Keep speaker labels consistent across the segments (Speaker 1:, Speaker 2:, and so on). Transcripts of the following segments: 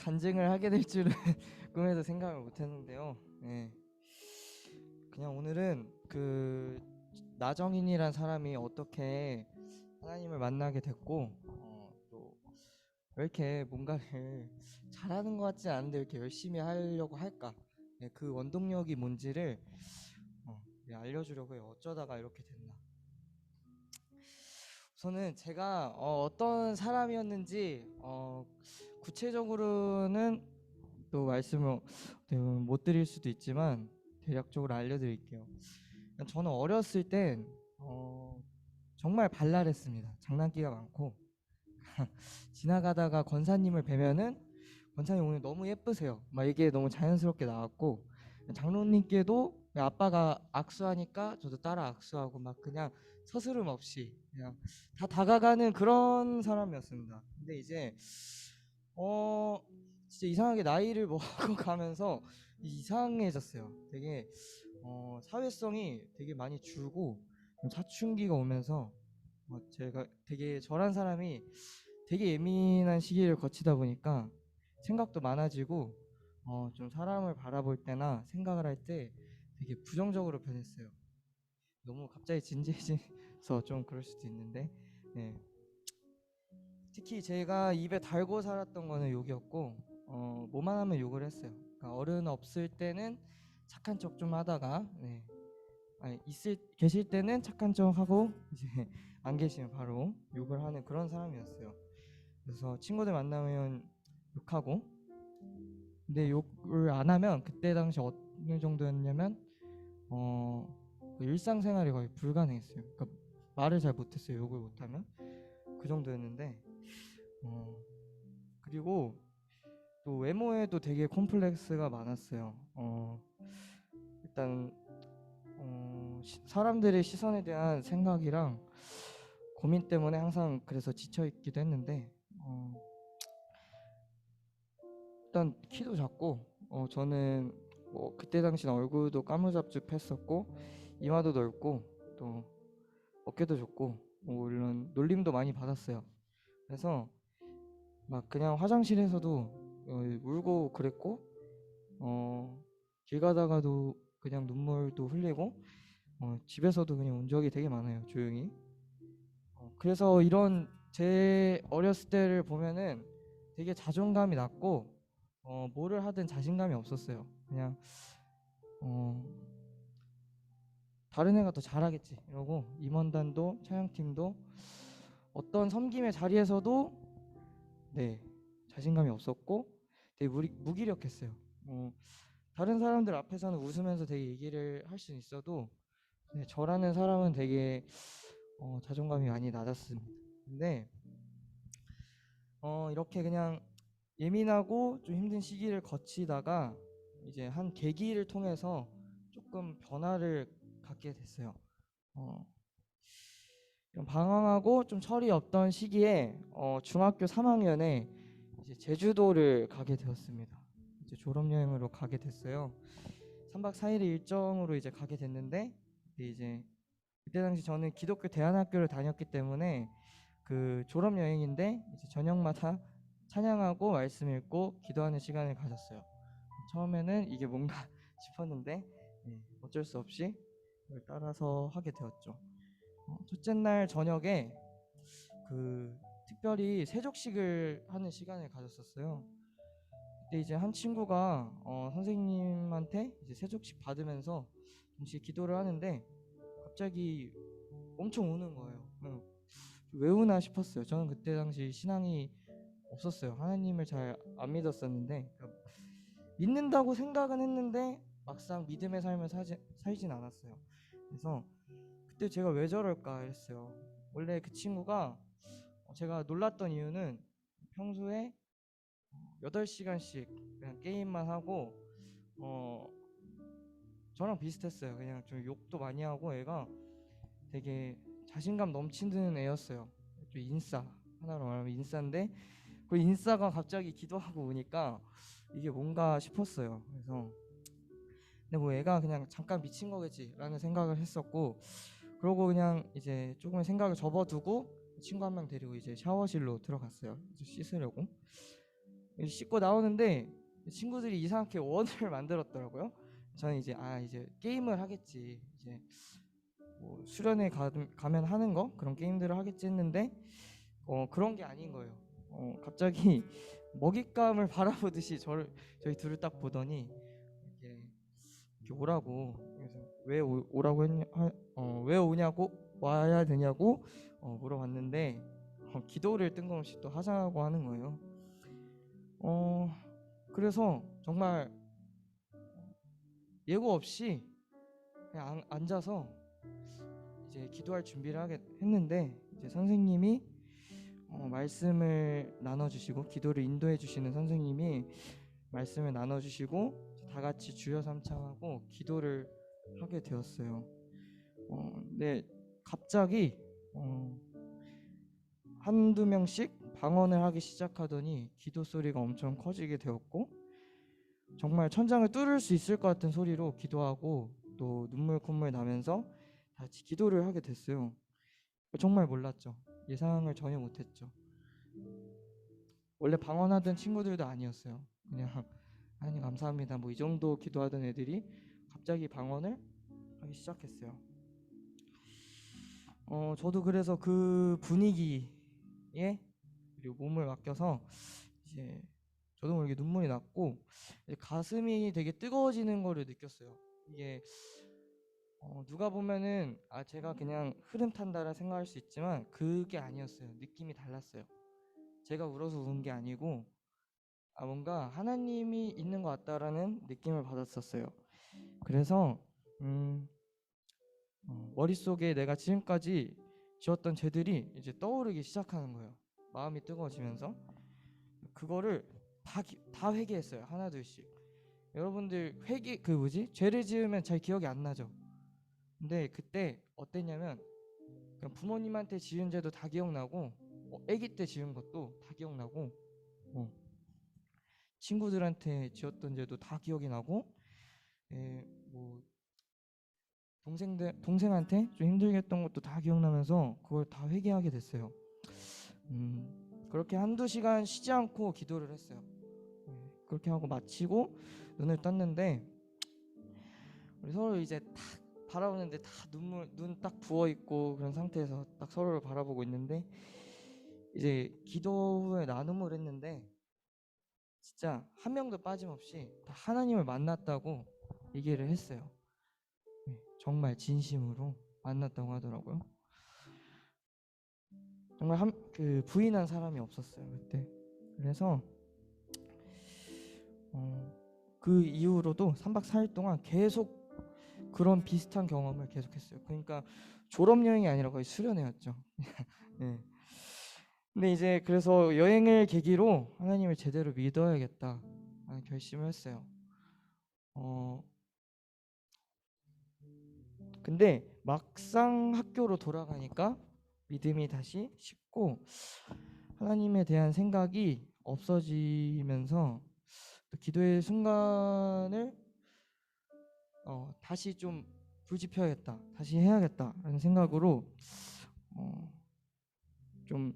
Speaker 1: 간증을 하게 될 줄은 꿈에도 생각을 못했는데요. 네. 그냥 오늘은 그 나정인이란 사람이 어떻게 하나님을 만나게 됐고, 또 왜 이렇게 뭔가를 잘하는 것 같지 않은데 이렇게 열심히 하려고 할까? 네, 그 원동력이 뭔지를 네, 알려주려고 해요. 어쩌다가 이렇게 됐나? 우선은 제가 떤 사람이었는지 구체적으로는 또 말씀을 못 드릴 수도 있지만 대략적으로 알려드릴게요. 저는 어렸을 땐 정말 발랄했습니다. 장난기가 많고 지나가다가 권사님을 뵈면은 권사님 오늘 너무 예쁘세요. 막 이게 너무 자연스럽게 나왔고 장로님께도 아빠가 악수하니까 저도 따라 악수하고 막 그냥 서스름 없이 그냥 다 다가가는 그런 사람이었습니다. 근데 이제 어 진짜 이상하게 나이를 먹어가면서 이상해졌어요. 되게 사회성이 되게 많이 줄고 좀 사춘기가 오면서 제가 되게 저란 사람이 되게 예민한 시기를 거치다 보니까 생각도 많아지고 좀 사람을 바라볼 때나 생각을 할 때 되게 부정적으로 변했어요. 너무 갑자기 진지해져서 좀 그럴 수도 있는데 네. 특히 제가 입에 달고 살았던 거는 욕이었고 뭐만 하면 욕을 했어요. 그러니까 어른 없을 때는 착한 척 좀 하다가 네. 아니, 계실 때는 착한 척 하고 이제 안 계시면 바로 욕을 하는 그런 사람이었어요. 그래서 친구들 만나면 욕하고, 근데 욕을 안 하면 그때 당시 어느 정도였냐면 그 일상생활이 거의 불가능했어요. 그러니까 말을 잘 못했어요. 욕을 못하면 그 정도였는데 그리고 또 외모에도 되게 콤플렉스가 많았어요. 일단 사람들의 시선에 대한 생각이랑 고민 때문에 항상 그래서 지쳐 있기도 했는데 일단 키도 작고 저는 뭐 그때 당시는 얼굴도 까무잡죽했었고 이마도 넓고 또 어깨도 좁고 뭐 물론 놀림도 많이 받았어요. 그래서 막 그냥 화장실에서도 울고 그랬고 길 가다가도 그냥 눈물도 흘리고 집에서도 그냥 운 적이 되게 많아요. 조용히. 그래서 이런 제 어렸을 때를 보면은 되게 자존감이 낮고 뭐를 하든 자신감이 없었어요. 그냥 어, 다른 애가 더 잘하겠지 이러고 임원단도 촬영팀도 어떤 섬김의 자리에서도 네 자신감이 없었고 되게 무기력했어요. 다른 사람들 앞에서는 웃으면서 되게 얘기를 할 수 있어도 네, 저라는 사람은 되게 자존감이 많이 낮았습니다. 근데 이렇게 그냥 예민하고 좀 힘든 시기를 거치다가 이제 한 계기를 통해서 조금 변화를 갖게 됐어요. 어, 좀 방황하고 좀 철이 없던 시기에 중학교 3학년에 이제 제주도를 가게 되었습니다. 이제 졸업 여행으로 가게 됐어요. 3박 4일의 일정으로 이제 가게 됐는데 이제 그때 당시 저는 기독교 대안학교를 다녔기 때문에 그 졸업 여행인데 이제 저녁마다 찬양하고 말씀 읽고 기도하는 시간을 가졌어요. 처음에는 이게 뭔가 싶었는데 어쩔 수 없이 그걸 따라서 하게 되었죠. 첫째 날 저녁에 그 특별히 세족식을 하는 시간을 가졌었어요. 그때 이제 한 친구가 선생님한테 이제 세족식 받으면서 동시에 기도를 하는데 갑자기 엄청 우는 거예요. 왜 우나 싶었어요. 저는 그때 당시 신앙이 없었어요. 하나님을 잘 안 믿었었는데 그러니까 믿는다고 생각은 했는데 막상 믿음의 삶을 살진 않았어요. 그래서 그때 제가 왜 저럴까 했어요. 원래 그 친구가 제가 놀랐던 이유는 평소에 8시간씩 그냥 게임만 하고 어 저랑 비슷했어요. 그냥 좀 욕도 많이 하고 애가 되게 자신감 넘치는 애였어요. 좀 인싸, 하나로 말하면 인싸인데 그 인싸가 갑자기 기도하고 오니까 이게 뭔가 싶었어요. 그래서 근데 뭐 애가 그냥 잠깐 미친 거겠지라는 생각을 했었고 그러고 그냥 이제 조금의 생각을 접어두고 친구 한 명 데리고 이제 샤워실로 들어갔어요. 이제 씻으려고. 씻고 나오는데 친구들이 이상하게 원을 만들었더라고요. 저는 이제 게임을 하겠지, 이제 뭐 수련회 가면 하는 거 그런 게임들을 하겠지 했는데 그런 게 아닌 거예요. 갑자기 먹잇감을 바라보듯이 저희 둘을 딱 보더니 이렇게 오라고. 그래서 왜 오라고 왜 와야 되냐고 물어봤는데 기도를 뜬금없이 또 하자고 하는 거예요. 그래서 정말 예고 없이 그냥 앉아서 이제 기도할 준비를 했는데, 이제 선생님이 말씀을 나눠주시고, 기도를 인도해 주시는 선생님이 말씀을 나눠주시고 다 같이 주여 삼창하고 기도를 하게 되었어요. 근데 갑자기 한두 명씩 방언을 하기 시작하더니 기도 소리가 엄청 커지게 되었고, 정말 천장을 뚫을 수 있을 것 같은 소리로 기도하고 또 눈물 콧물 나면서 같이 기도를 하게 됐어요. 정말 몰랐죠. 예상을 전혀 못했죠. 원래 방언하던 친구들도 아니었어요. 그냥 하나님 감사합니다 뭐 이 정도 기도하던 애들이 갑자기 방언을 하기 시작했어요. 저도 그래서 그 분위기에 그리고 몸을 맡겨서 이제 저도 모르게 눈물이 났고 가슴이 되게 뜨거워지는 거를 느꼈어요. 이게 누가 보면은 제가 그냥 흐름 탄다라 생각할 수 있지만 그게 아니었어요. 느낌이 달랐어요. 제가 울어서 우는 게 아니고 뭔가 하나님이 있는 것 같다라는 느낌을 받았었어요. 그래서 머릿속에 내가 지금까지 지었던 죄들이 이제 떠오르기 시작하는 거예요. 마음이 뜨거워지면서 그거를 다 회개했어요. 하나둘씩. 여러분들 죄를 지으면 잘 기억이 안 나죠. 근데 그때 어땠냐면 그냥 부모님한테 지은 죄도 다 기억나고 아기 때 지은 것도 다 기억나고 친구들한테 지었던 죄도 다 기억이 나고 뭐 동생한테 좀 힘들게 했던 것도 다 기억나면서 그걸 다 회개하게 됐어요. 그렇게 한두 시간 쉬지 않고 기도를 했어요. 그렇게 하고 마치고 눈을 떴는데 우리 서로 이제 딱 바라보는데 다 눈 딱 부어 있고 그런 상태에서 딱 서로를 바라보고 있는데, 이제 기도 후에 나눔을 했는데 진짜 한 명도 빠짐없이 다 하나님을 만났다고 얘기를 했어요. 정말 진심으로 만났다고 하더라고요. 정말 부인한 사람이 없었어요 그때. 그래서 그 이후로도 3박 4일 동안 계속 그런 비슷한 경험을 계속했어요. 그러니까 졸업 여행이 아니라 거의 수련회였죠. 네. 근데 이제 그래서 여행을 계기로 하나님을 제대로 믿어야겠다 하는 결심을 했어요. 근데 막상 학교로 돌아가니까 믿음이 다시 식고 하나님에 대한 생각이 없어지면서 또 기도의 순간을 다시 좀 불지펴야겠다, 다시 해야겠다라는 생각으로 좀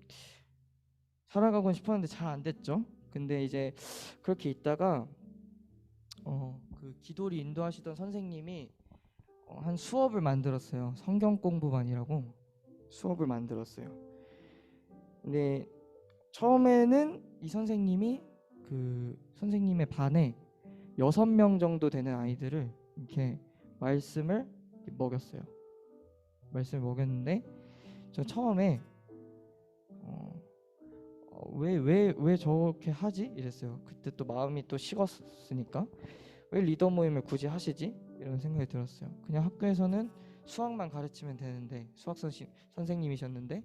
Speaker 1: 살아가고 싶었는데 잘 안 됐죠. 근데 이제 그렇게 있다가 그 기도를 인도하시던 선생님이 한 수업을 만들었어요. 성경 공부반이라고 수업을 만들었어요. 근데 처음에는 이 선생님이 그 선생님의 반에 6명 정도 되는 아이들을 이렇게 말씀을 먹였어요. 말씀을 먹였는데 저 처음에 왜 저렇게 하지? 이랬어요. 그때 또 마음이 또 식었으니까 왜 리더 모임을 굳이 하시지? 이런 생각이 들었어요. 그냥 학교에서는 수학만 가르치면 되는데, 수학 선생님이셨는데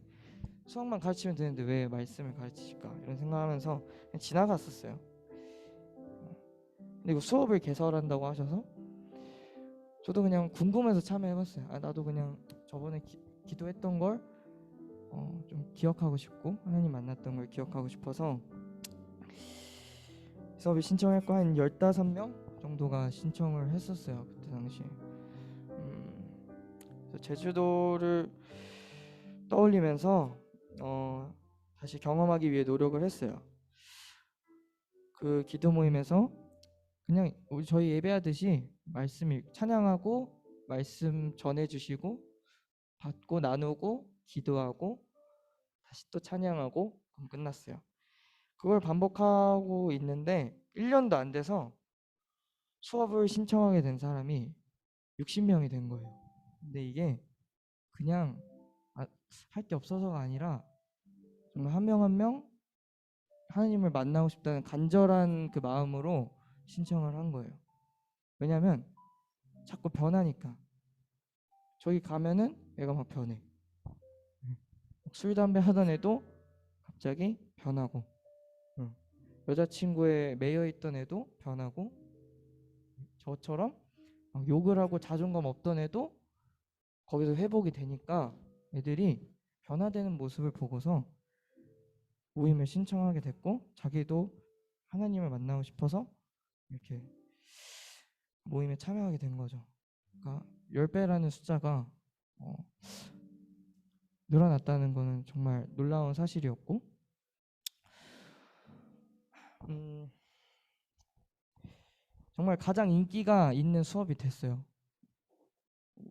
Speaker 1: 수학만 가르치면 되는데 왜 말씀을 가르치실까? 이런 생각하면서 그냥 지나갔었어요. 근데 수업을 개설한다고 하셔서 저도 그냥 궁금해서 참여해봤어요. 나도 그냥 저번에 기도했던 걸 좀 기억하고 싶고 하나님 만났던 걸 기억하고 싶어서 수업을 신청했고 한 15명 정도가 신청을 했었어요. 그때 당시에. 제주도를 떠올리면서 다시 경험하기 위해 노력을 했어요. 그 기도 모임에서 그냥 저희 예배하듯이 말씀 찬양하고 말씀 전해주시고 받고 나누고 기도하고 다시 또 찬양하고 그럼 끝났어요. 그걸 반복하고 있는데 1년도 안 돼서 수업을 신청하게 된 사람이 60명이 된 거예요. 근데 이게 그냥 할 게 없어서가 아니라 정말 한 명 한 명 하나님을 만나고 싶다는 간절한 그 마음으로 신청을 한 거예요. 왜냐면 자꾸 변하니까. 저기 가면은 애가 막 변해. 술 담배 하던 애도 갑자기 변하고, 여자친구에 매여 있던 애도 변하고, 저처럼 막 욕을 하고 자존감 없던 애도 거기서 회복이 되니까 애들이 변화되는 모습을 보고서 모임을 신청하게 됐고, 자기도 하나님을 만나고 싶어서 이렇게 모임에 참여하게 된 거죠. 그러니까 10배라는 숫자가 늘어났다는 거는 정말 놀라운 사실이었고, 정말 가장 인기가 있는 수업이 됐어요.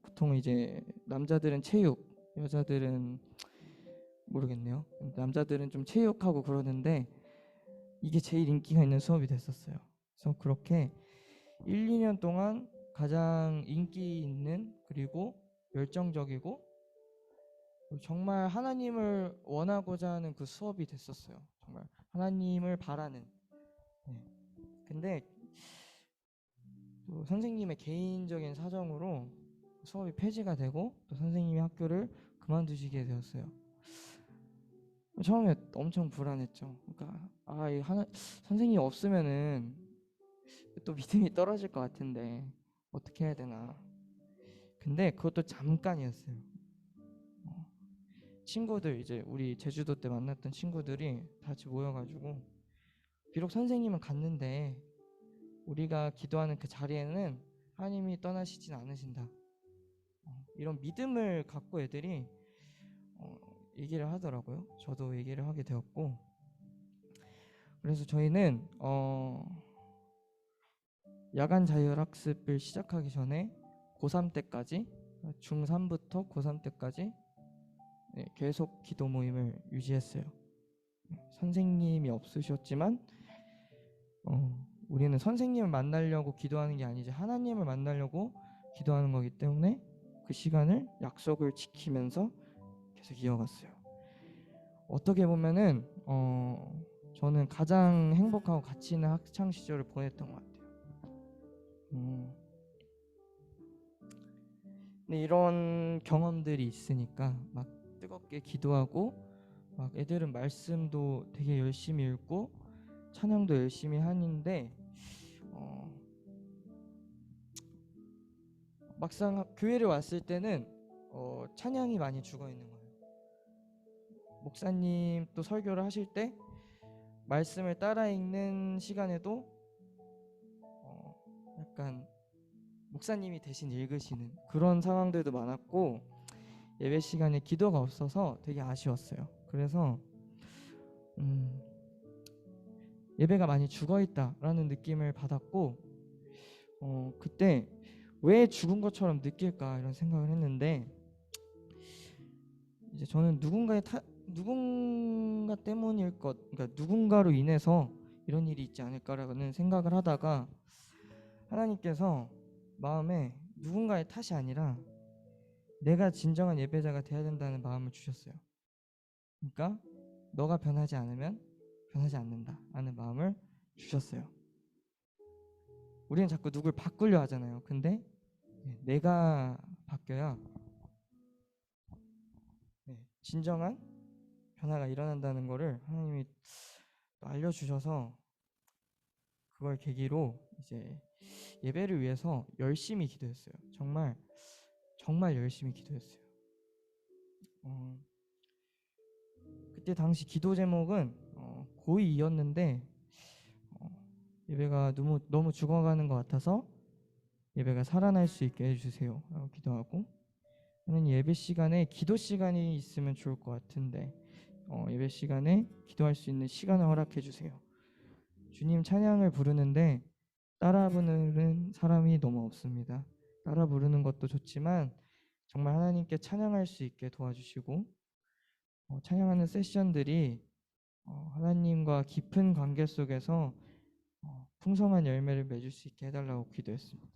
Speaker 1: 보통 이제 남자들은 체육, 여자들은 모르겠네요. 남자들은 좀 체육하고 그러는데 이게 제일 인기가 있는 수업이 됐었어요. 그래서 그렇게 1, 2년 동안 가장 인기 있는, 그리고 열정적이고 정말 하나님을 원하고자 하는 그 수업이 됐었어요. 정말 하나님을 바라는. 네. 근데 또 선생님의 개인적인 사정으로 수업이 폐지가 되고 또 선생님이 학교를 그만두시게 되었어요. 처음에 엄청 불안했죠. 그러니까 이 선생님이 없으면은 또 믿음이 떨어질 것 같은데 어떻게 해야 되나. 근데 그것도 잠깐이었어요. 친구들, 이제 우리 제주도 때 만났던 친구들이 다 같이 모여가지고, 비록 선생님은 갔는데 우리가 기도하는 그 자리에는 하나님이 떠나시진 않으신다. 이런 믿음을 갖고 애들이 얘기를 하더라고요. 저도 얘기를 하게 되었고, 그래서 저희는 야간 자율학습을 시작하기 전에 고3 때까지, 중3부터 고3 때까지 계속 기도 모임을 유지했어요. 선생님이 없으셨지만 우리는 선생님을 만나려고 기도하는 게 아니지 하나님을 만나려고 기도하는 거기 때문에 그 시간을 약속을 지키면서 계속 이어갔어요. 어떻게 보면은 저는 가장 행복하고 가치 있는 학창 시절을 보냈던 것 같아요. 근데 이런 경험들이 있으니까 막 뜨겁게 기도하고, 막 애들은 말씀도 되게 열심히 읽고 찬양도 열심히 하는데 막상 교회를 왔을 때는 찬양이 많이 죽어 있는 거예요. 목사님 또 설교를 하실 때 말씀을 따라 읽는 시간에도 약간 목사님이 대신 읽으시는 그런 상황들도 많았고, 예배 시간에 기도가 없어서 되게 아쉬웠어요. 그래서 예배가 많이 죽어있다라는 느낌을 받았고, 그때 왜 죽은 것처럼 느낄까 이런 생각을 했는데, 이제 저는 누군가 때문일 그러니까 누군가로 인해서 이런 일이 있지 않을까라는 생각을 하다가 하나님께서 마음에 누군가의 탓이 아니라 내가 진정한 예배자가 돼야 된다는 마음을 주셨어요. 그러니까 너가 변하지 않으면 변하지 않는다 하는 마음을 주셨어요. 우리는 자꾸 누굴 바꾸려 하잖아요. 근데 내가 바뀌어야 진정한 변화가 일어난다는 거를 하나님이 알려주셔서, 그걸 계기로 이제 예배를 위해서 열심히 기도했어요. 정말 정말 열심히 기도했어요. 그때 당시 기도 제목은 고2였는데 예배가 너무 죽어가는 것 같아서 예배가 살아날 수 있게 해주세요 라고 기도하고, 하나님 예배 시간에 기도 시간이 있으면 좋을 것 같은데 예배 시간에 기도할 수 있는 시간을 허락해 주세요. 주님 찬양을 부르는데 따라 부르는 사람이 너무 없습니다. 따라 부르는 것도 좋지만 정말 하나님께 찬양할 수 있게 도와주시고 찬양하는 세션들이 하나님과 깊은 관계 속에서 풍성한 열매를 맺을 수 있게 해달라고 기도했습니다.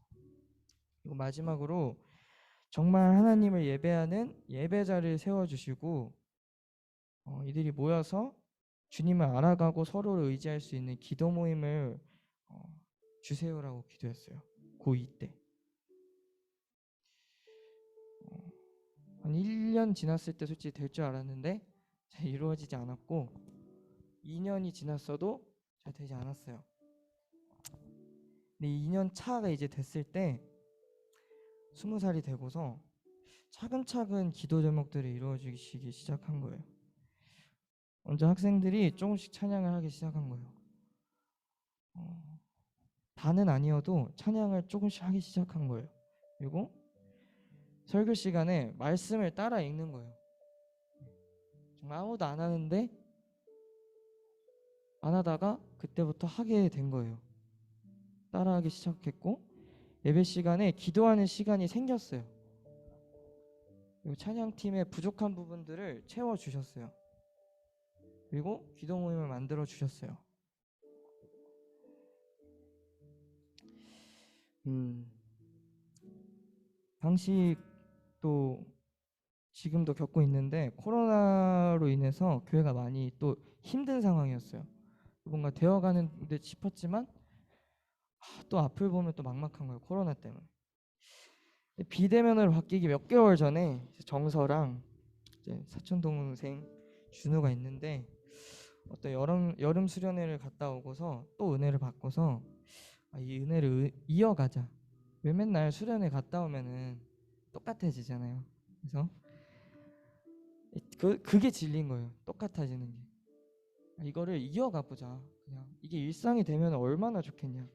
Speaker 1: 그리고 마지막으로 정말 하나님을 예배하는 예배자를 세워주시고 이들이 모여서 주님을 알아가고 서로를 의지할 수 있는 기도 모임을 주세요라고 기도했어요. 고2 때. 한 1년 지났을 때 솔직히 될 줄 알았는데 잘 이루어지지 않았고 2년이 지났어도 잘 되지 않았어요. 근데 2년 차가 이제 됐을 때 20살이 되고서 차근차근 기도 제목들이 이루어지기 시작한 거예요. 먼저 학생들이 조금씩 찬양을 하기 시작한 거예요. 다는 아니어도 찬양을 조금씩 하기 시작한 거예요. 그리고 설교 시간에 말씀을 따라 읽는 거예요. 정말 아무도 안 하는데 안 하다가 그때부터 하게 된 거예요. 따라하기 시작했고 예배 시간에 기도하는 시간이 생겼어요. 그리고 찬양팀의 부족한 부분들을 채워주셨어요. 그리고 기도 모임을 만들어 주셨어요. 당시 또 지금도 겪고 있는데 코로나로 인해서 교회가 많이 또 힘든 상황이었어요. 뭔가 되어가는 듯 싶었지만 또 앞을 보면 또 막막한 거예요. 코로나 때문에. 비대면으로 바뀌기 몇 개월 전에 정서랑 이제 사촌 동생 준우가 있는데 어떤 여름 수련회를 갔다 오고서 또 은혜를 받고서 이 은혜를 이어가자. 왜 맨날 수련회 갔다 오면은 똑같아지잖아요. 그래서 그게 질린 거예요. 똑같아지는 게. 이거를 이어가 보자. 그냥 이게 일상이 되면 얼마나 좋겠냐.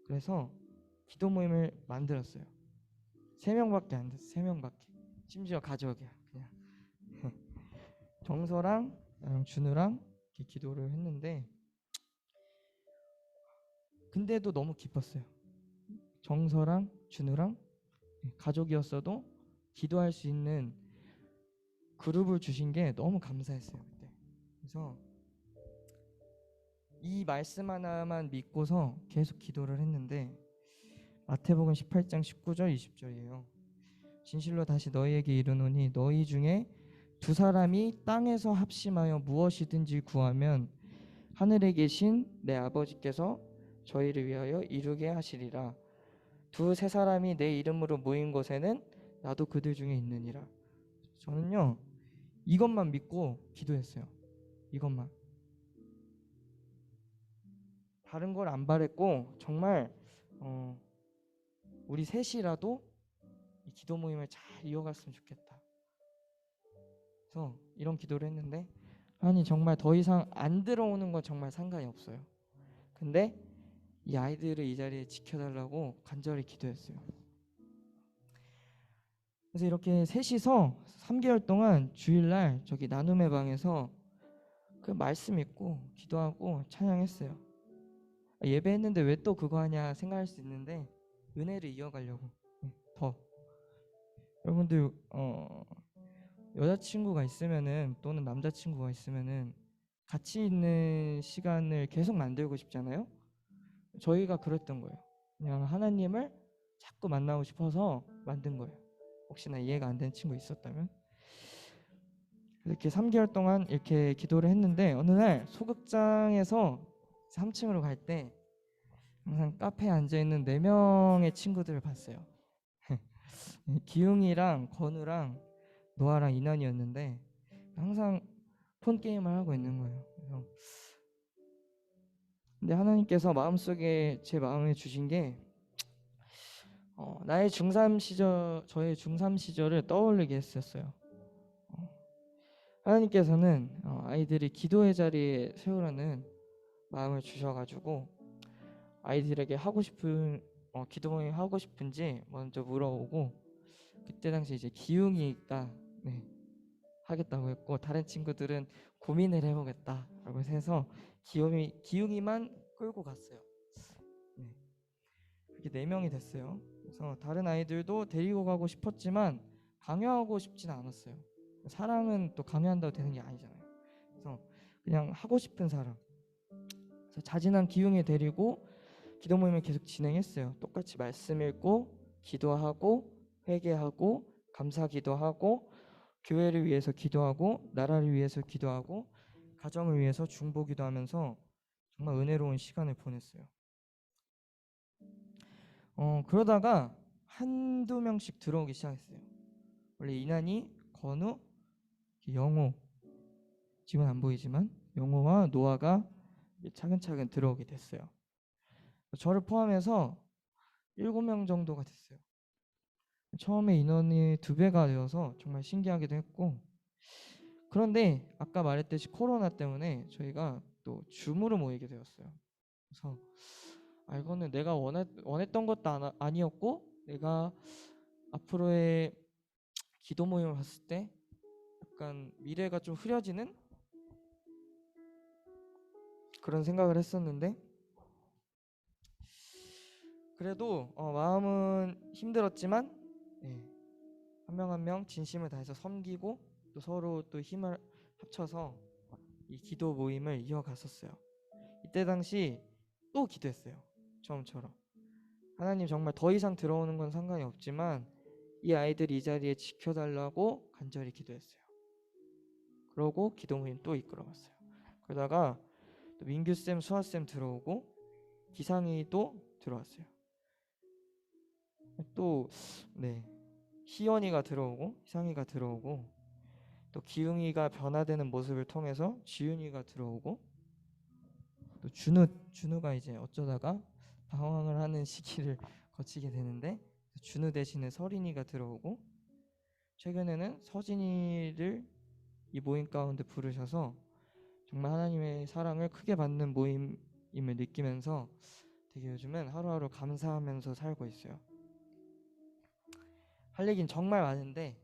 Speaker 1: 그래서 기도 모임을 만들었어요. 3명밖에 안 됐어. 3명밖에. 심지어 가족이야. 그냥 정서랑 준우랑 이렇게 기도를 했는데 근데도 너무 기뻤어요. 정서랑 준우랑 가족이었어도 기도할 수 있는 그룹을 주신 게 너무 감사했어요. 그때. 그래서 이 말씀 하나만 믿고서 계속 기도를 했는데 마태복음 18장 19절 20절이에요. 진실로 다시 너희에게 이르노니 너희 중에 2사람이 땅에서 합심하여 무엇이든지 구하면 하늘에 계신 내 아버지께서 저희를 위하여 이루게 하시리라. 2-3사람이 내 이름으로 모인 곳에는 나도 그들 중에 있느니라. 저는요 이것만 믿고 기도했어요. 이것만. 다른 걸 안 바랬고 정말 우리 셋이라도 이 기도 모임을 잘 이어갔으면 좋겠다. 그래서 이런 기도를 했는데 아니 정말 더 이상 안 들어오는 건 정말 상관이 없어요. 근데 이 아이들을 이 자리에 지켜달라고 간절히 기도했어요. 그래서 이렇게 셋이서 3개월 동안 주일날 저기 나눔의 방에서 그 말씀 읽고 기도하고 찬양했어요. 예배했는데 왜 또 그거 하냐 생각할 수 있는데 은혜를 이어가려고 더 여러분들 여자친구가 있으면은 또는 남자친구가 있으면은 같이 있는 시간을 계속 만들고 싶잖아요. 저희가 그랬던 거예요. 그냥 하나님을 자꾸 만나고 싶어서 만든 거예요. 혹시나 이해가 안 되는 친구 있었다면 이렇게 3개월 동안 이렇게 기도를 했는데 어느 날 소극장에서 3층으로 갈 때 항상 카페에 앉아있는 4명의 친구들을 봤어요. 기웅이랑 건우랑 노아랑 이난이었는데 항상 폰 게임을 하고 있는 거예요. 그래서 근데 하나님께서 마음속에 제 마음에 주신 게 나의 중3 시절, 저의 중3 시절을 떠올리게 했었어요. 하나님께서는 아이들이 기도의 자리에 세우라는 마음을 주셔가지고 아이들에게 하고 싶은 기도 모임 하고 싶은지 먼저 물어보고 그때 당시 이제 기웅이가 하겠다고 했고 다른 친구들은 고민을 해보겠다라고 해서 기웅이만 끌고 갔어요. 네. 그렇게 4명이 됐어요. 그래서 다른 아이들도 데리고 가고 싶었지만 강요하고 싶지는 않았어요. 사랑은 또 강요한다고 되는 게 아니잖아요. 그래서 그냥 하고 싶은 사람. 그래서 자진한 기웅이 데리고 기도 모임을 계속 진행했어요. 똑같이 말씀 읽고 기도하고 회개하고 감사 기도하고 교회를 위해서 기도하고 나라를 위해서 기도하고 가정을 위해서 중보 기도하면서 정말 은혜로운 시간을 보냈어요. 그러다가 한두 명씩 들어오기 시작했어요. 원래 이난이, 건우, 영호, 지금 안 보이지만 영호와 노아가 차근차근 들어오게 됐어요. 저를 포함해서 7명 정도가 됐어요. 처음에 인원이 2배가 되어서 정말 신기하기도 했고, 그런데 아까 말했듯이 코로나 때문에 저희가 또 줌으로 모이게 되었어요. 그래서 이거는 내가 원했던 것도 아니었고, 내가 앞으로의 기도 모임을 봤을 때 약간 미래가 좀 흐려지는 그런 생각을 했었는데, 그래도 마음은 힘들었지만 한 명 한 명 진심을 다해서 섬기고 또 서로 또 힘을 합쳐서 이 기도 모임을 이어갔었어요. 이때 당시 또 기도했어요. 처음처럼 하나님, 정말 더 이상 들어오는 건 상관이 없지만 이 아이들이 이 자리에 지켜달라고 간절히 기도했어요. 그러고 기도 모임 또 이끌어갔어요. 그러다가 또 민규쌤, 수아쌤 들어오고 기상이도 들어왔어요. 또 희연이가 들어오고 희상이가 들어오고 또 기웅이가 변화되는 모습을 통해서 지윤이가 들어오고 또 준우가 이제 어쩌다가 방황을 하는 시기를 거치게 되는데 준우 대신에 서린이가 들어오고 최근에는 서진이를 이 모임 가운데 부르셔서 정말 하나님의 사랑을 크게 받는 모임임을 느끼면서 되게 요즘은 하루하루 감사하면서 살고 있어요. 할 얘기는 정말 많은데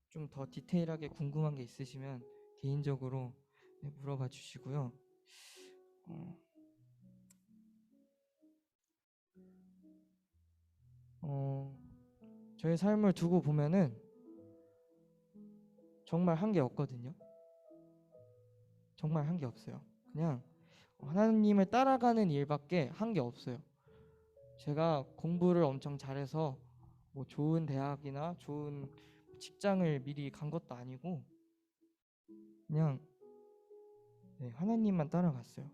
Speaker 1: 좀 더 디테일하게 궁금한 게 있으시면 개인적으로 물어봐 주시고요. 저의 삶을 두고 보면은 정말 한 게 없거든요. 정말 한 게 없어요. 그냥 하나님을 따라가는 일밖에 한 게 없어요. 제가 공부를 엄청 잘해서 뭐 좋은 대학이나 좋은 직장을 미리 간 것도 아니고 그냥 하나님만 따라갔어요.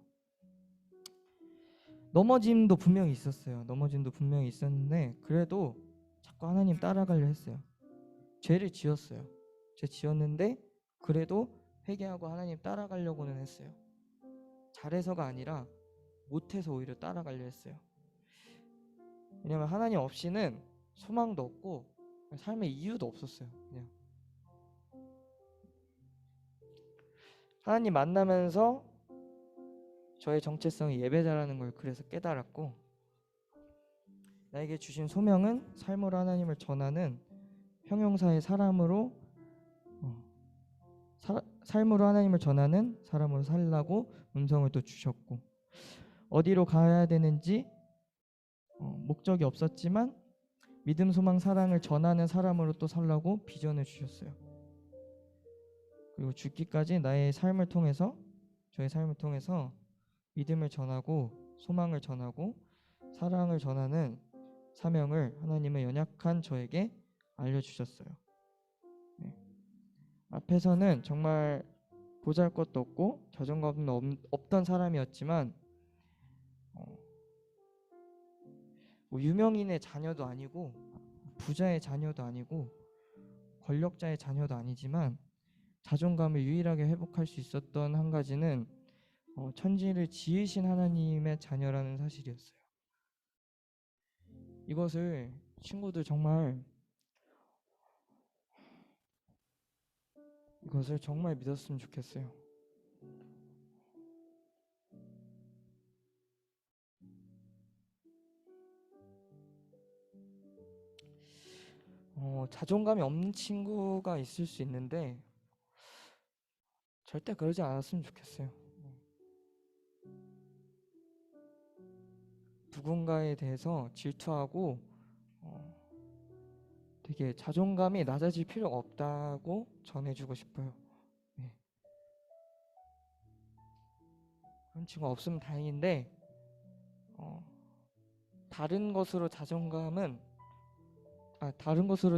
Speaker 1: 넘어짐도 분명히 있었어요. 넘어짐도 분명히 있었는데 그래도 자꾸 하나님 따라가려 했어요. 죄를 지었어요. 죄 지었는데 그래도 회개하고 하나님 따라가려고는 했어요. 잘해서가 아니라 못해서 오히려 따라가려 했어요. 왜냐면 하나님 없이는 소망도 없고 삶의 이유도 없었어요. 그냥 하나님 만나면서 저의 정체성이 예배자라는 걸 그래서 깨달았고, 나에게 주신 소명은 삶으로 하나님을 전하는 형용사의 사람으로 삶으로 하나님을 전하는 사람으로 살라고 음성을 또 주셨고, 어디로 가야 되는지 목적이 없었지만 믿음, 소망, 사랑을 전하는 사람으로 또 살라고 비전을 주셨어요. 그리고 죽기까지 나의 삶을 통해서, 저의 삶을 통해서 믿음을 전하고 소망을 전하고 사랑을 전하는 사명을 하나님은 연약한 저에게 알려주셨어요. 앞에서는 정말 보잘것도 없고 자존감도 없던 사람이었지만 뭐 유명인의 자녀도 아니고 부자의 자녀도 아니고 권력자의 자녀도 아니지만 자존감을 유일하게 회복할 수 있었던 한 가지는 천지를 지으신 하나님의 자녀라는 사실이었어요. 이것을 친구들 정말 이것을 정말 믿었으면 좋겠어요. 자존감이 없는 친구가 있을 수 있는데 절대 그러지 않았으면 좋겠어요. 누군가에 대해서 질투하고 되게 자존감이 낮아질 필요가 없다고 전해주고 싶어요. 네. 그런 친구가 없으면 다행인데 다른 것으로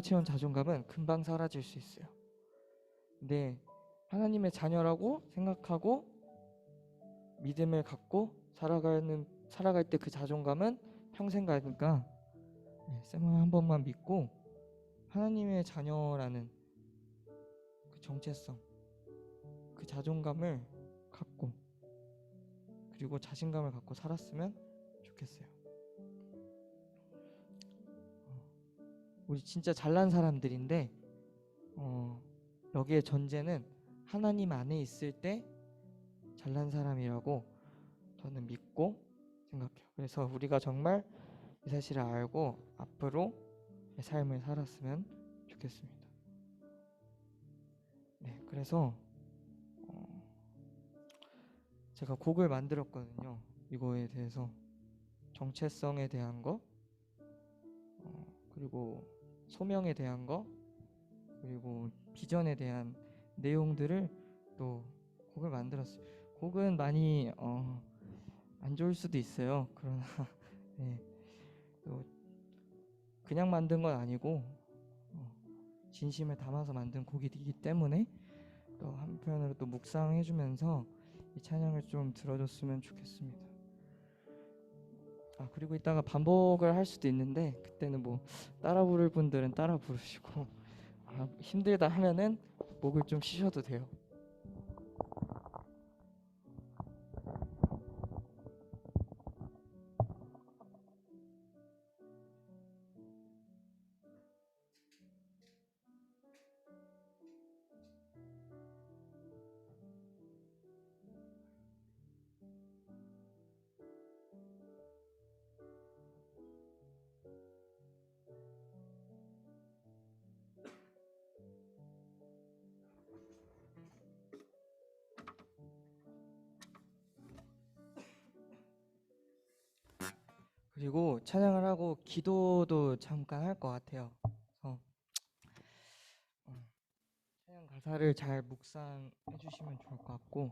Speaker 1: 채운 자존감은 금방 사라질 수 있어요. 근데 하나님의 자녀라고 생각하고 믿음을 갖고 살아갈 때 그 자존감은 평생 가니까 쌤을 한 번만 믿고 하나님의 자녀라는 그 정체성, 그 자존감을 갖고 그리고 자신감을 갖고 살았으면 좋겠어요. 우리 진짜 잘난 사람들인데 여기에 전제는 하나님 안에 있을 때 잘난 사람이라고 저는 믿고 생각해요. 그래서 우리가 정말 이 사실을 알고 앞으로 삶을 살았으면 좋겠습니다. 네, 그래서 제가 곡을 만들었거든요. 이거에 대해서 정체성에 대한 거, 그리고 소명에 대한 거, 그리고 비전에 대한 내용들을 또 곡을 만들었어요. 곡은 많이 안 좋을 수도 있어요. 그러나 네, 또 그냥 만든 건 아니고 진심을 담아서 만든 곡이기 때문에 또 한편으로 또 묵상해주면서 이 찬양을 좀 들어줬으면 좋겠습니다. 그리고 이따가 반복을 할 수도 있는데 그때는 뭐 따라 부를 분들은 따라 부르시고 힘들다 하면은 목을 좀 쉬셔도 돼요. 그리고 찬양을 하고 기도도 잠깐 할 것 같아요. 그래서 찬양 가사를 잘 묵상해 주시면 좋을 것 같고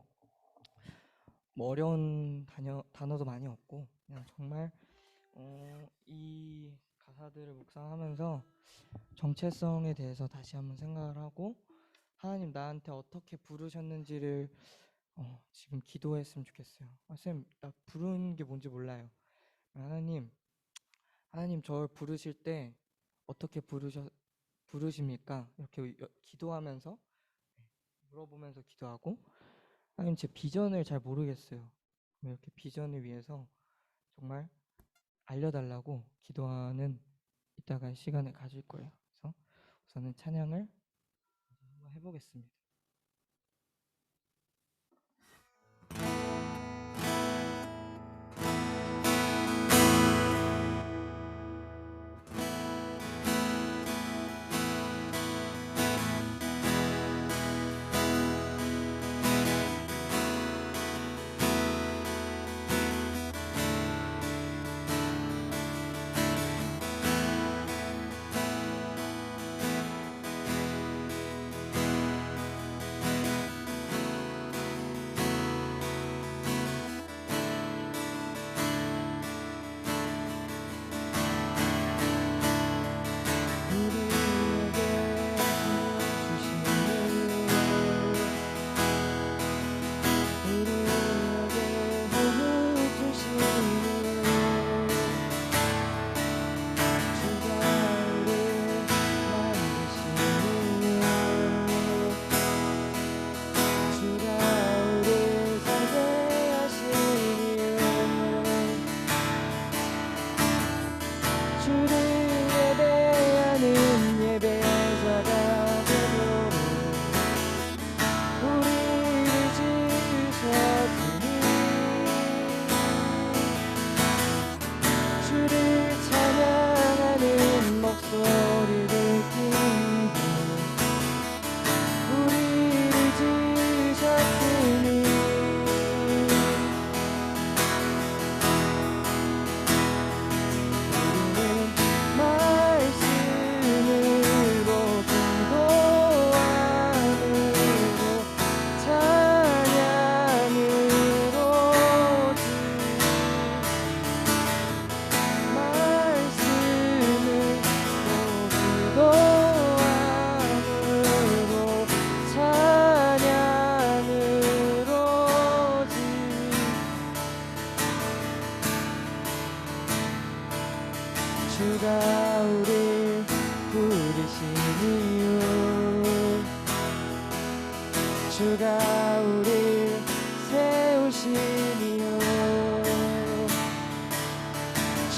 Speaker 1: 뭐 어려운 단어도 많이 없고 그냥 정말 이 가사들을 묵상하면서 정체성에 대해서 다시 한번 생각을 하고 하나님 나한테 어떻게 부르셨는지를 지금 기도했으면 좋겠어요. 쌤, 나 부르는 게 뭔지 몰라요. 하나님 저를 부르실 때 어떻게 부르십니까? 이렇게 기도하면서 물어보면서 기도하고 하나님 제 비전을 잘 모르겠어요. 이렇게 비전을 위해서 정말 알려달라고 기도하는 이따가 시간을 가질 거예요. 그래서 우선은 찬양을 한번 해보겠습니다.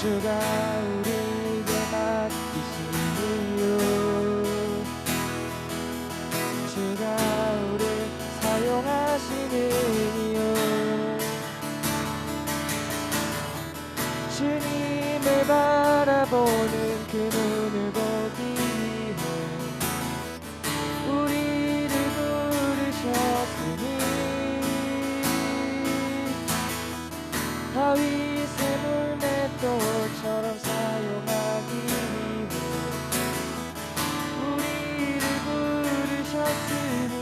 Speaker 1: 주가 우리에게 맡기신 이유 주가 우리 사용하시는 이유 주님을 바라보는 그 눈을 보기 위해 우리를 부르셨으니 다윗의 물맷돌처럼 사용하기 위해 우리를 부르셨으니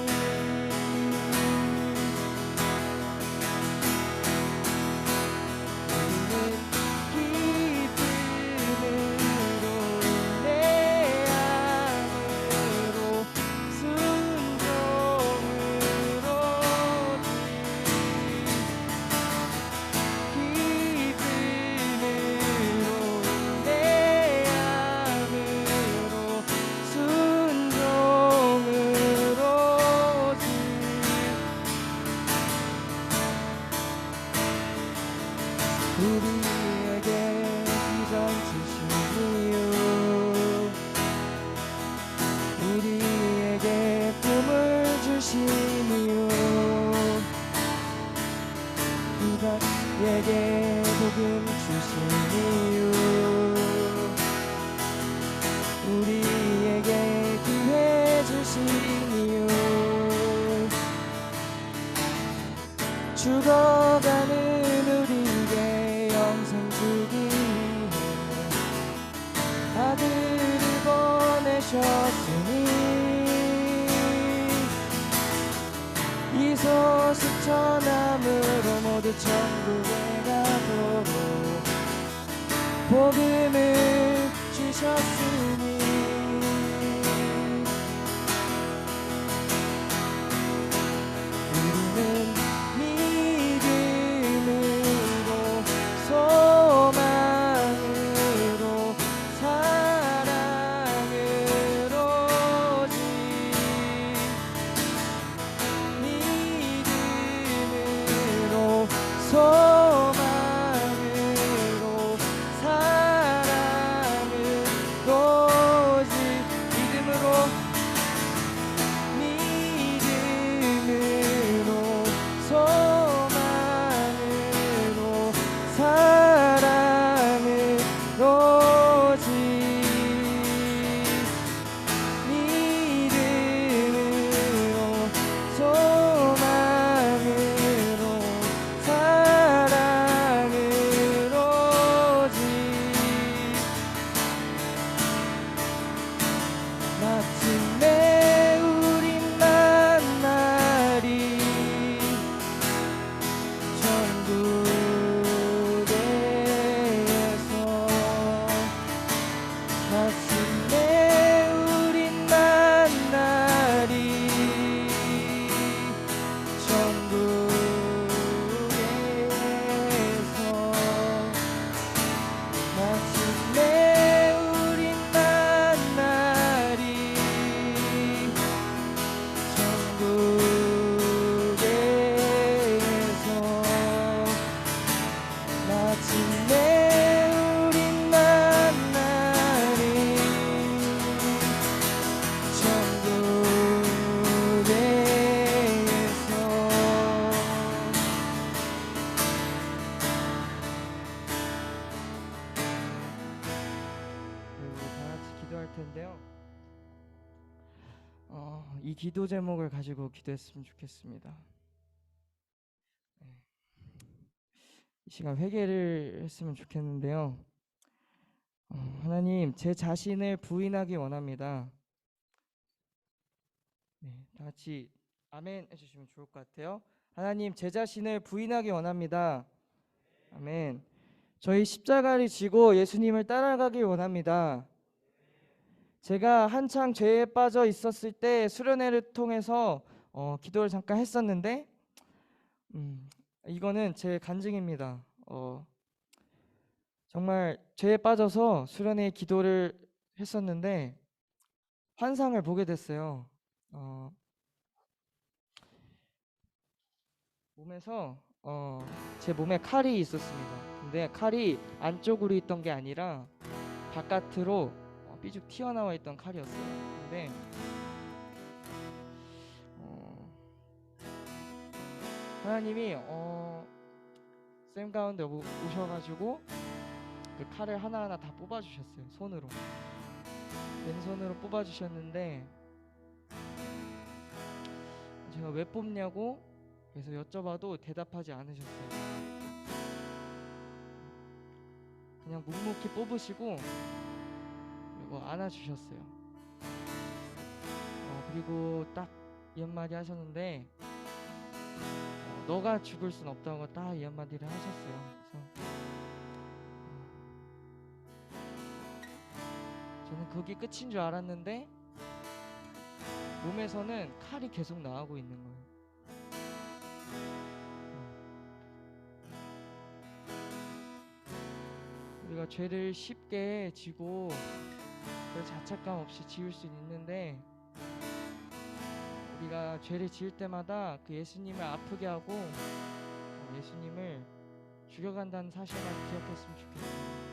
Speaker 1: 우리는 기쁨으로 인내함으로 순종으로지 우리에게 비전 주신 이유 우리에게 꿈을 주신 이유 우리에게 복음 주신 이유 우리에게 기회 주신 이유 죽어가는 우리에게 영생 주기 위해 아들을 보내셨으니 이 소식 전함으로 모두 천국에 가도록 복음을 주셨으니 우리는 믿음으로 소망으로 사랑으로지 믿음으로 소망으로 사랑으로지 믿음으로 소망으로 사랑으로지 믿음으로 소망으로 사랑으로지 마침내 우린 만나리 천국에서 마침내 우린 만나리 천국에서 마침내 우린 만나리 천국에서 마침내 우린 만나리 천국에서 우리 다 같이 기도할 텐데요. 이 기도 제목을 가지고 기도했으면 좋겠습니다. 이 시간 회개를 했으면 좋겠는데요. 하나님, 제 자신을 부인하기 원합니다. 네, 다 같이 아멘 해주시면 좋을 것 같아요. 하나님, 제 자신을 부인하기 원합니다. 아멘. 저희 십자가를 지고 예수님을 따라가기 원합니다. 제가 한창 죄에 빠져 있었을 때 수련회를 통해서 기도를 잠깐 했었는데 이거는 제 간증입니다. 정말 죄에 빠져서 수련회 기도를 했었는데 환상을 보게 됐어요. 몸에서 제 몸에 칼이 있었습니다. 근데 칼이 안쪽으로 있던 게 아니라 바깥으로 삐죽 튀어나와 있던 칼이었어요. 근데 하나님이 쌤 가운데 오셔가지고 그 칼을 하나하나 다 뽑아주셨어요. 손으로, 왼손으로 뽑아주셨는데 제가 왜 뽑냐고 그래서 여쭤봐도 대답하지 않으셨어요. 그냥 묵묵히 뽑으시고 그리고 안아주셨어요. 그리고 딱 이 한마디 하셨는데 너가 죽을 순 없다고 딱 이 한마디를 하셨어요. 그래서 저는 그게 끝인 줄 알았는데 몸에서는 칼이 계속 나오고 있는 거예요. 우리가 죄를 쉽게 지고 별 자책감 없이 지을 수 있는데 우리가 죄를 지을 때마다 그 예수님을 아프게 하고 예수님을 죽여간다는 사실만 기억했으면 좋겠어요.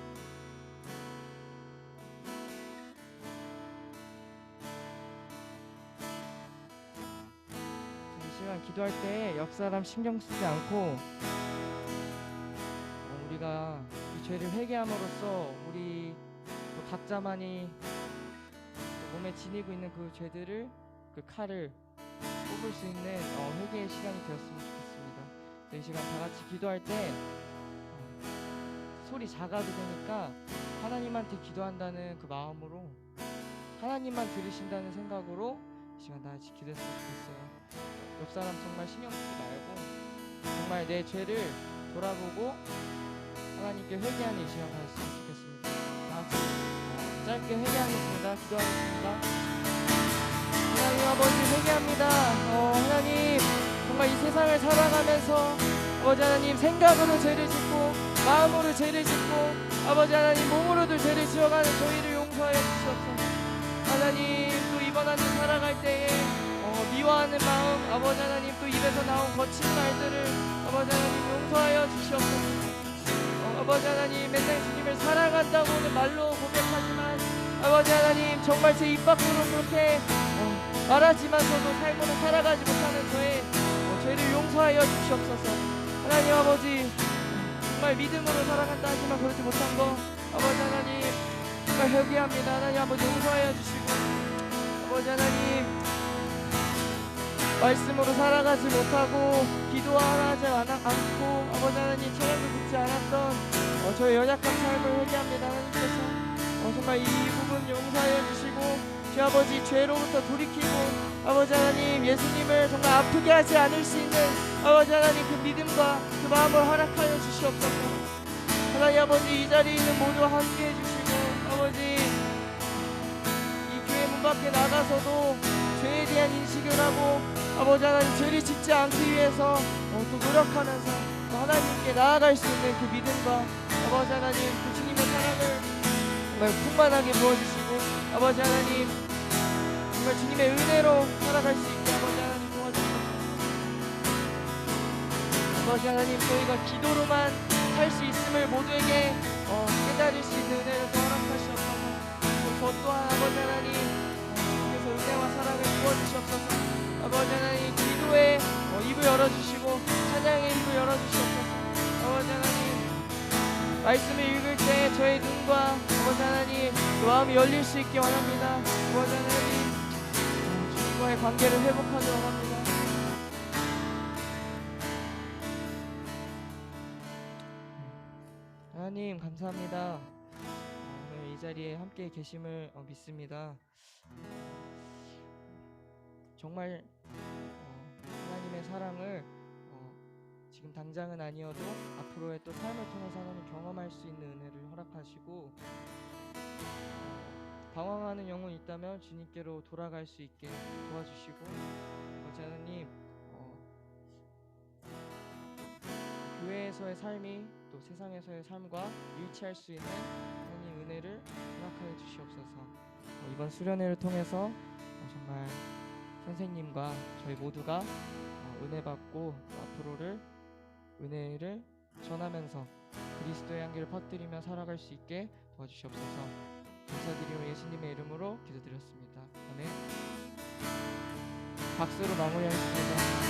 Speaker 1: 이 시간 기도할 때 옆 사람 신경 쓰지 않고 우리가 이 죄를 회개함으로써 우리 각자만이 몸에 지니고 있는 그 죄들을 그 칼을 뽑을 수 있는 회개의 시간이 되었으면 좋겠습니다. 이 시간 다 같이 기도할 때 소리 작아도 되니까 하나님한테 기도한다는 그 마음으로 하나님만 들으신다는 생각으로 이 시간 다 같이 기도했으면 좋겠어요. 옆 사람 정말 신경 쓰지 말고 정말 내 죄를 돌아보고 하나님께 회개하는 이 시간 가졌으면 좋겠습니다. 다 같이 짧게 회개하겠습니다. 기도하겠습니다. 하나님 아버지 회개합니다. 하나님 정말 이 세상을 살아가면서 아버지 하나님 생각으로 죄를 짓고 마음으로 죄를 짓고 아버지 하나님 몸으로도 죄를 지어가는 저희를 용서하여 주시옵소서. 하나님 또 이번 한 주 살아갈 때에 미워하는 마음 아버지 하나님 또 입에서 나온 거친 말들을 아버지 하나님 용서하여 주시옵소서. 아버지 하나님 맨날 주님을 사랑한다고는 말로 고백하지만 아버지 하나님 정말 제 입 밖으로 그렇게 말하지만서도 삶으로 살아가지 못하는 저의 죄를 용서하여 주시옵소서. 하나님 아버지 정말 믿음으로 살아간다 하지만 그렇지 못한 거 아버지 하나님 정말 회개합니다. 하나님 아버지 용서하여 주시고 아버지 하나님 말씀으로 살아가지 못하고 기도하지 않고 아버지 하나님 찬양도 듣지 않았던 저의 연약한 삶을 회개합니다. 하나님께서 정말 이 부분 용서하여 주시고 주 아버지 죄로부터 돌이키고 아버지 하나님 예수님을 정말 아프게 하지 않을 수 있는 아버지 하나님 그 믿음과 그 마음을 허락하여 주시옵소서. 하나님 아버지 이 자리에 있는 모두와 함께 해주시고 아버지 이 교회 문 밖에 나가서도 죄에 대한 인식을 하고 아버지 하나님 죄를 짓지 않기 위해서 또 노력하면서 또 하나님께 나아갈 수 있는 그 믿음과 아버지 하나님 그 주님의 사랑을 정말 풍만하게 부어주시고 아버지 하나님 정말 주님의 은혜로 살아갈 수 있게 아버지 하나님 도와주시옵소서. 아버지 하나님 저희가 기도로만 살 수 있음을 모두에게 깨달을 수 있는 은혜를 허락하시옵소서. 저 또한 아버지 하나님 주님께서 은혜와 사랑을 부어주시옵소서. 아버지 하나님 기도에 입을 열어주시고 찬양의 입을 열어주시옵소서. 아버지 하나님 말씀을 읽을 때 저의 눈과 아버지 하나님 마음이 열릴 수 있게 원합니다. 아버지 하나님 주님과의 관계를 회복하기 원합니다. 하나님 감사합니다. 오늘 이 자리에 함께 계심을 믿습니다. 정말 하나님의 사랑을 지금 당장은 아니어도 앞으로의 또 삶을 통해서 하나님 경험할 수 있는 은혜를 허락하시고 방황하는 영혼이 있다면 주님께로 돌아갈 수 있게 도와주시고 아버지 하나님 교회에서의 삶이 또 세상에서의 삶과 일치할 수 있는 하나님 은혜를 허락하여 주시옵소서. 이번 수련회를 통해서 정말 선생님과 저희 모두가 은혜 받고 앞으로를 은혜를 전하면서 그리스도의 향기를 퍼뜨리며 살아갈 수 있게 도와주시옵소서. 감사드리며 예수님의 이름으로 기도드렸습니다. 아멘. 박수로 마무리하겠습니다.